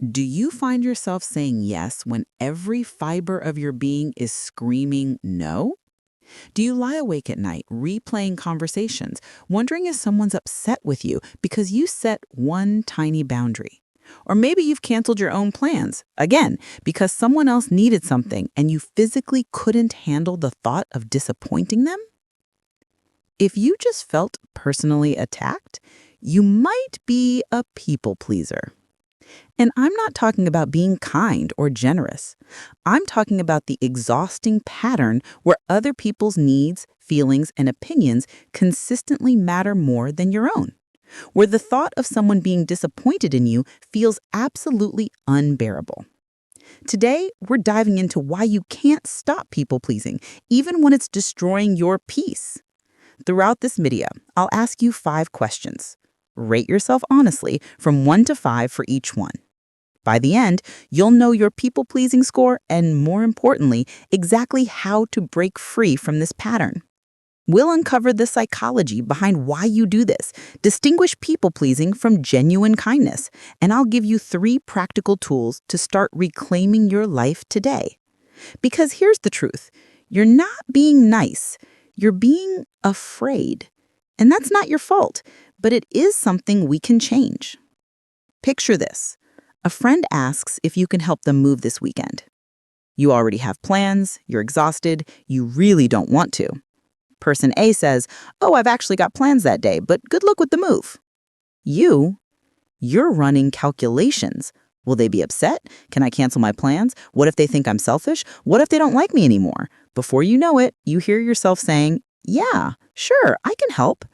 Do you find yourself saying yes when every fiber of your being is screaming no? Do you lie awake at night replaying conversations, wondering if someone's upset with you because you set one tiny boundary? Or maybe you've canceled your own plans, again, because someone else needed something and you physically couldn't handle the thought of disappointing them? If you just felt personally attacked, you might be a people pleaser. And I'm not talking about being kind or generous. I'm talking about the exhausting pattern where other people's needs, feelings, and opinions consistently matter more than your own. Where the thought of someone being disappointed in you feels absolutely unbearable. Today, we're diving into why you can't stop people pleasing, even when it's destroying your peace. Throughout this video, I'll ask you 5 questions. Rate yourself honestly from 1 to 5 for each one. By the end, you'll know your people-pleasing score and, more importantly, exactly how to break free from this pattern. We'll uncover the psychology behind why you do this, distinguish people-pleasing from genuine kindness, and I'll give you 3 practical tools to start reclaiming your life today. Because here's the truth, you're not being nice, you're being afraid. And that's not your fault, but it is something we can change. Picture this. A friend asks if you can help them move this weekend. You already have plans, you're exhausted, you really don't want to. Person A says, "Oh, I've actually got plans that day, but good luck with the move." You're running calculations. Will they be upset? Can I cancel my plans? What if they think I'm selfish? What if they don't like me anymore? Before you know it, you hear yourself saying, "Yeah, sure, I can help."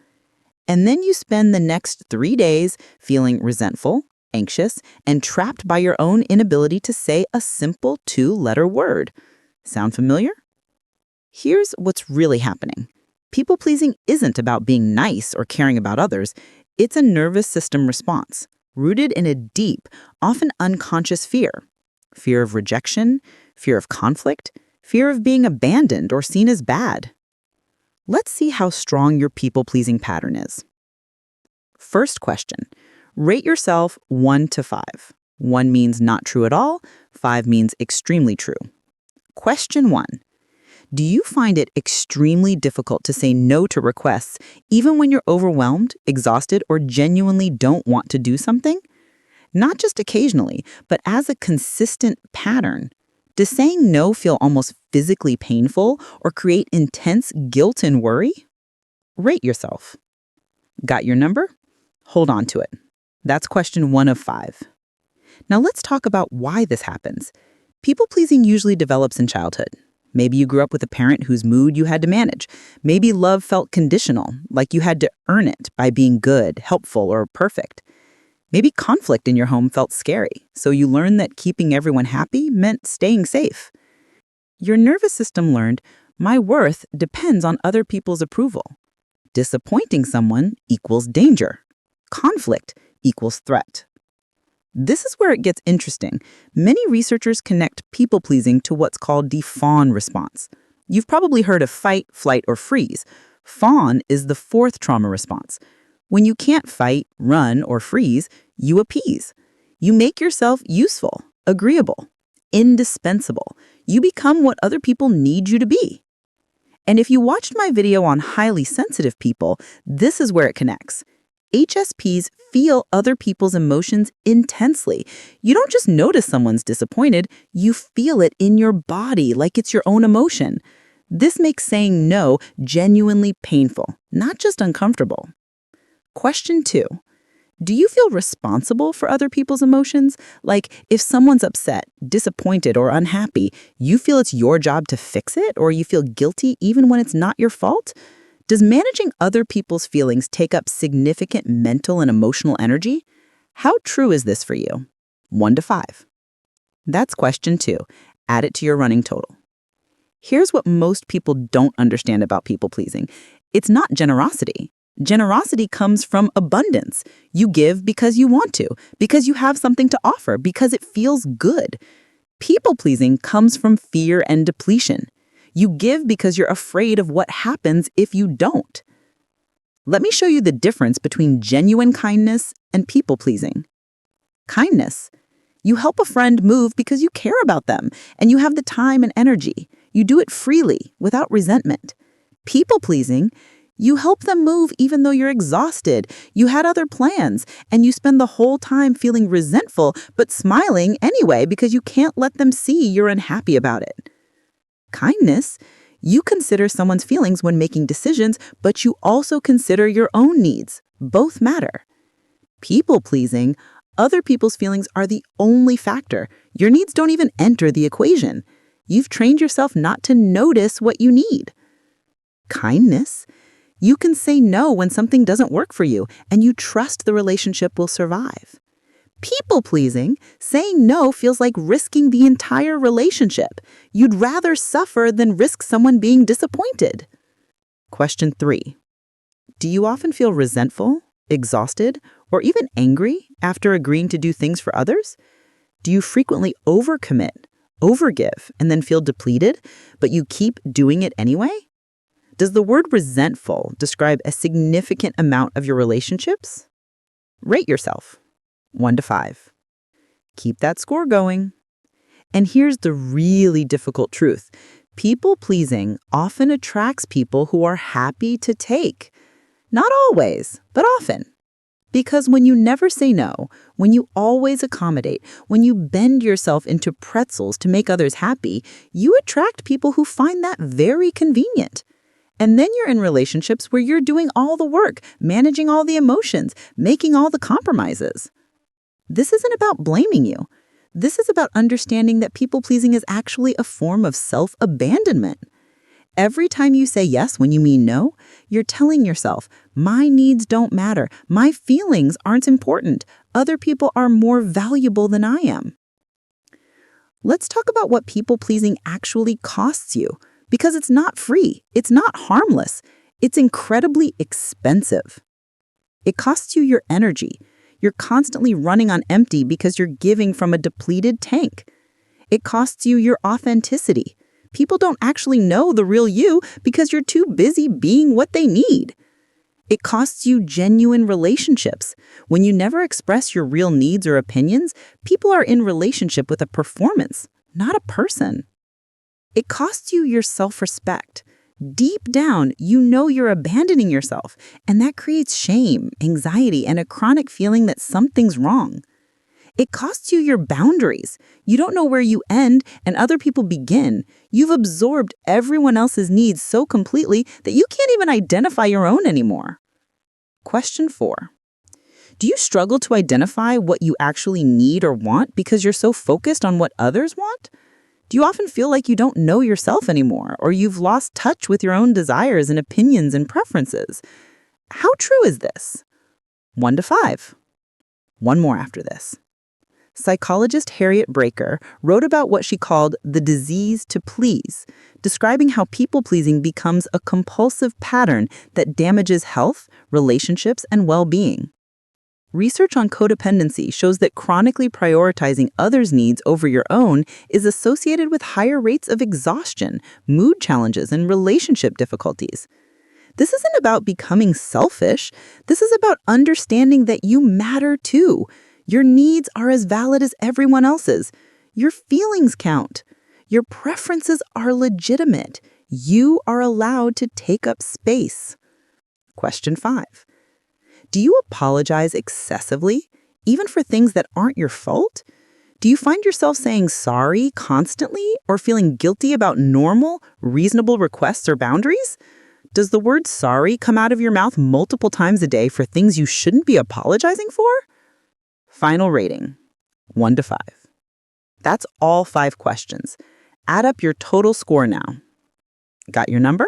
And then you spend the next 3 days feeling resentful, anxious, and trapped by your own inability to say a simple 2-letter word. Sound familiar? Here's what's really happening. People-pleasing isn't about being nice or caring about others. It's a nervous system response, rooted in a deep, often unconscious fear. Fear of rejection, fear of conflict, fear of being abandoned or seen as bad. Let's see how strong your people-pleasing pattern is. First question. Rate yourself 1 to 5. 1 means not true at all, 5 means extremely true. Question 1. Do you find it extremely difficult to say no to requests, even when you're overwhelmed, exhausted, or genuinely don't want to do something? Not just occasionally, but as a consistent pattern. Does saying no feel almost physically painful or create intense guilt and worry? Rate yourself. Got your number? Hold on to it. That's question 1 of 5. Now let's talk about why this happens. People-pleasing usually develops in childhood. Maybe you grew up with a parent whose mood you had to manage. Maybe love felt conditional, like you had to earn it by being good, helpful, or perfect. Maybe conflict in your home felt scary, so you learned that keeping everyone happy meant staying safe. Your nervous system learned, my worth depends on other people's approval. Disappointing someone equals danger. Conflict equals threat. This is where it gets interesting. Many researchers connect people-pleasing to what's called the fawn response. You've probably heard of fight, flight, or freeze. Fawn is the 4th trauma response. When you can't fight, run, or freeze, you appease. You make yourself useful, agreeable, indispensable. You become what other people need you to be. And if you watched my video on highly sensitive people, this is where it connects. HSPs feel other people's emotions intensely. You don't just notice someone's disappointed, you feel it in your body like it's your own emotion. This makes saying no genuinely painful, not just uncomfortable. Question 2. Do you feel responsible for other people's emotions? Like, if someone's upset, disappointed, or unhappy, you feel it's your job to fix it, or you feel guilty even when it's not your fault? Does managing other people's feelings take up significant mental and emotional energy? How true is this for you? 1 to 5. That's question 2. Add it to your running total. Here's what most people don't understand about people-pleasing. It's not generosity. Generosity comes from abundance. You give because you want to, because you have something to offer, because it feels good. People-pleasing comes from fear and depletion. You give because you're afraid of what happens if you don't. Let me show you the difference between genuine kindness and people-pleasing. Kindness. You help a friend move because you care about them and you have the time and energy. You do it freely, without resentment. People-pleasing, you help them move even though you're exhausted, you had other plans, and you spend the whole time feeling resentful but smiling anyway because you can't let them see you're unhappy about it. Kindness, you consider someone's feelings when making decisions, but you also consider your own needs. Both matter. People-pleasing, other people's feelings are the only factor. Your needs don't even enter the equation. You've trained yourself not to notice what you need. Kindness, you can say no when something doesn't work for you, and you trust the relationship will survive. People-pleasing, saying no feels like risking the entire relationship. You'd rather suffer than risk someone being disappointed. Question 3. Do you often feel resentful, exhausted, or even angry after agreeing to do things for others? Do you frequently overcommit, overgive, and then feel depleted, but you keep doing it anyway? Does the word resentful describe a significant amount of your relationships? Rate yourself. 1 to 5. Keep that score going. And here's the really difficult truth. People-pleasing often attracts people who are happy to take. Not always, but often. Because when you never say no, when you always accommodate, when you bend yourself into pretzels to make others happy, you attract people who find that very convenient. And then you're in relationships where you're doing all the work, managing all the emotions, making all the compromises. This isn't about blaming you. This is about understanding that people-pleasing is actually a form of self-abandonment. Every time you say yes when you mean no, you're telling yourself, my needs don't matter, my feelings aren't important, other people are more valuable than I am. Let's talk about what people-pleasing actually costs you, because it's not free, it's not harmless, it's incredibly expensive. It costs you your energy. You're constantly running on empty because you're giving from a depleted tank. It costs you your authenticity. People don't actually know the real you because you're too busy being what they need. It costs you genuine relationships. When you never express your real needs or opinions, people are in relationship with a performance, not a person. It costs you your self-respect. Deep down, you know you're abandoning yourself, and that creates shame, anxiety, and a chronic feeling that something's wrong. It costs you your boundaries. You don't know where you end and other people begin. You've absorbed everyone else's needs so completely that you can't even identify your own anymore. Question 4. Do you struggle to identify what you actually need or want because you're so focused on what others want? Do you often feel like you don't know yourself anymore, or you've lost touch with your own desires and opinions and preferences? How true is this? 1 to 5. One more after this. Psychologist Harriet Breaker wrote about what she called the disease to please, describing how people-pleasing becomes a compulsive pattern that damages health, relationships, and well-being. Research on codependency shows that chronically prioritizing others' needs over your own is associated with higher rates of exhaustion, mood challenges, and relationship difficulties. This isn't about becoming selfish. This is about understanding that you matter too. Your needs are as valid as everyone else's. Your feelings count. Your preferences are legitimate. You are allowed to take up space. Question 5. Do you apologize excessively, even for things that aren't your fault? Do you find yourself saying sorry constantly or feeling guilty about normal, reasonable requests or boundaries? Does the word sorry come out of your mouth multiple times a day for things you shouldn't be apologizing for? Final rating, 1 to 5. That's all 5 questions. Add up your total score now. Got your number?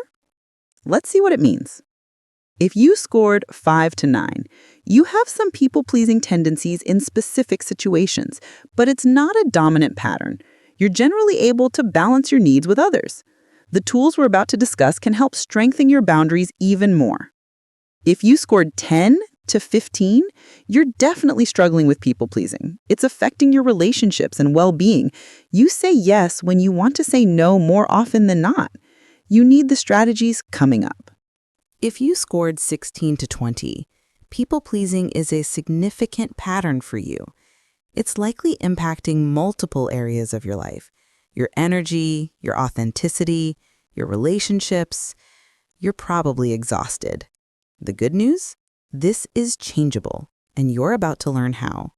Let's see what it means. If you scored 5 to 9, you have some people-pleasing tendencies in specific situations, but it's not a dominant pattern. You're generally able to balance your needs with others. The tools we're about to discuss can help strengthen your boundaries even more. If you scored 10 to 15, you're definitely struggling with people-pleasing. It's affecting your relationships and well-being. You say yes when you want to say no more often than not. You need the strategies coming up. If you scored 16 to 20, people-pleasing is a significant pattern for you. it's likely impacting multiple areas of your life. Your energy, your authenticity, your relationships. You're probably exhausted. The good news? This is changeable, and you're about to learn how.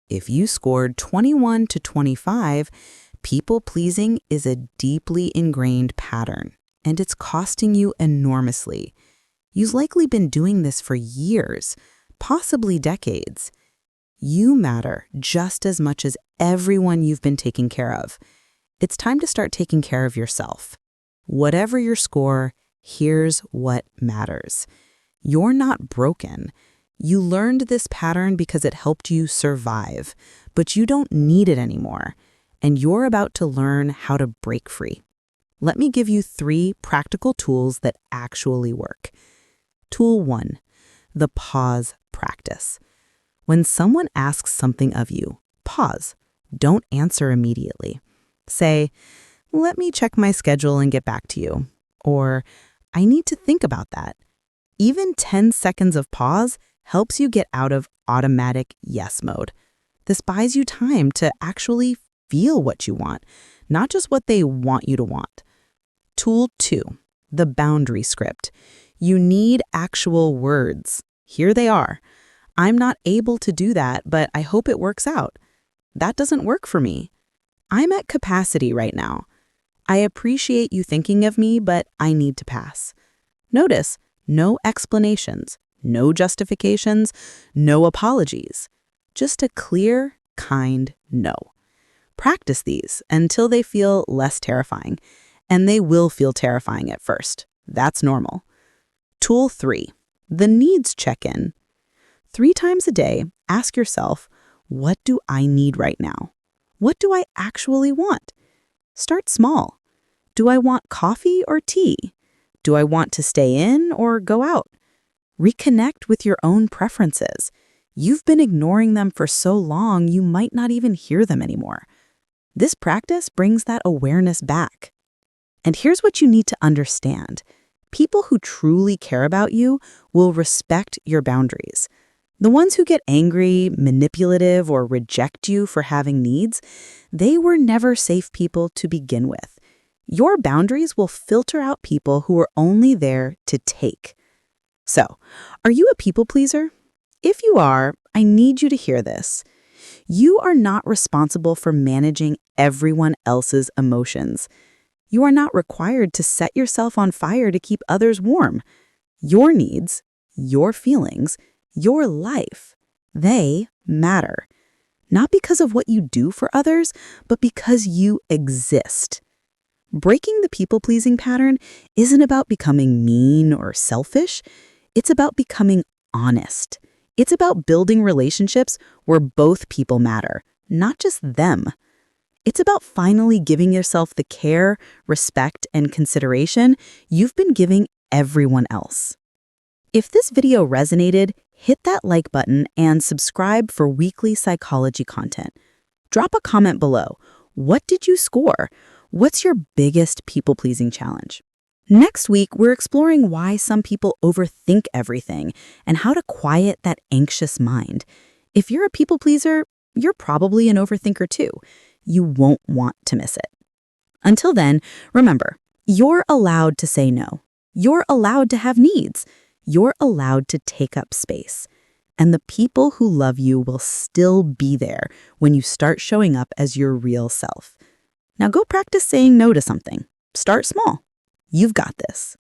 If you scored 21 to 25, people-pleasing is a deeply ingrained pattern, and it's costing you enormously. You've likely been doing this for years, possibly decades. You matter just as much as everyone you've been taking care of. It's time to start taking care of yourself. Whatever your score, here's what matters. You're not broken. You learned this pattern because it helped you survive, but you don't need it anymore, and you're about to learn how to break free. Let me give you 3 practical tools that actually work. Tool 1, the pause practice. When someone asks something of you, pause. Don't answer immediately. Say, "Let me check my schedule and get back to you," or "I need to think about that." Even 10 seconds of pause helps you get out of automatic yes mode. This buys you time to actually feel what you want, not just what they want you to want. Tool 2, the boundary script. You need actual words. Here they are. "I'm not able to do that, but I hope it works out." "That doesn't work for me." "I'm at capacity right now." "I appreciate you thinking of me, but I need to pass." Notice, no explanations, no justifications, no apologies. Just a clear, kind no. Practice these until they feel less terrifying, and they will feel terrifying at first. That's normal. Tool 3, the needs check-in. 3 times a day, ask yourself, what do I need right now? What do I actually want? Start small. Do I want coffee or tea? Do I want to stay in or go out? Reconnect with your own preferences. You've been ignoring them for so long, you might not even hear them anymore. This practice brings that awareness back. And here's what you need to understand. People who truly care about you will respect your boundaries. The ones who get angry, manipulative, or reject you for having needs, they were never safe people to begin with. Your boundaries will filter out people who are only there to take. So, are you a people pleaser? If you are, I need you to hear this. You are not responsible for managing everyone else's emotions. You are not required to set yourself on fire to keep others warm. Your needs, your feelings, your life, they matter. Not because of what you do for others, but because you exist. Breaking the people-pleasing pattern isn't about becoming mean or selfish. It's about becoming honest. It's about building relationships where both people matter, not just them. It's about finally giving yourself the care, respect, and consideration you've been giving everyone else. If this video resonated, hit that like button and subscribe for weekly psychology content. Drop a comment below. What did you score? What's your biggest people-pleasing challenge? Next week, we're exploring why some people overthink everything and how to quiet that anxious mind. If you're a people pleaser, you're probably an overthinker too. You won't want to miss it. Until then, remember, you're allowed to say no. You're allowed to have needs. You're allowed to take up space. And the people who love you will still be there when you start showing up as your real self. Now go practice saying no to something. Start small. You've got this.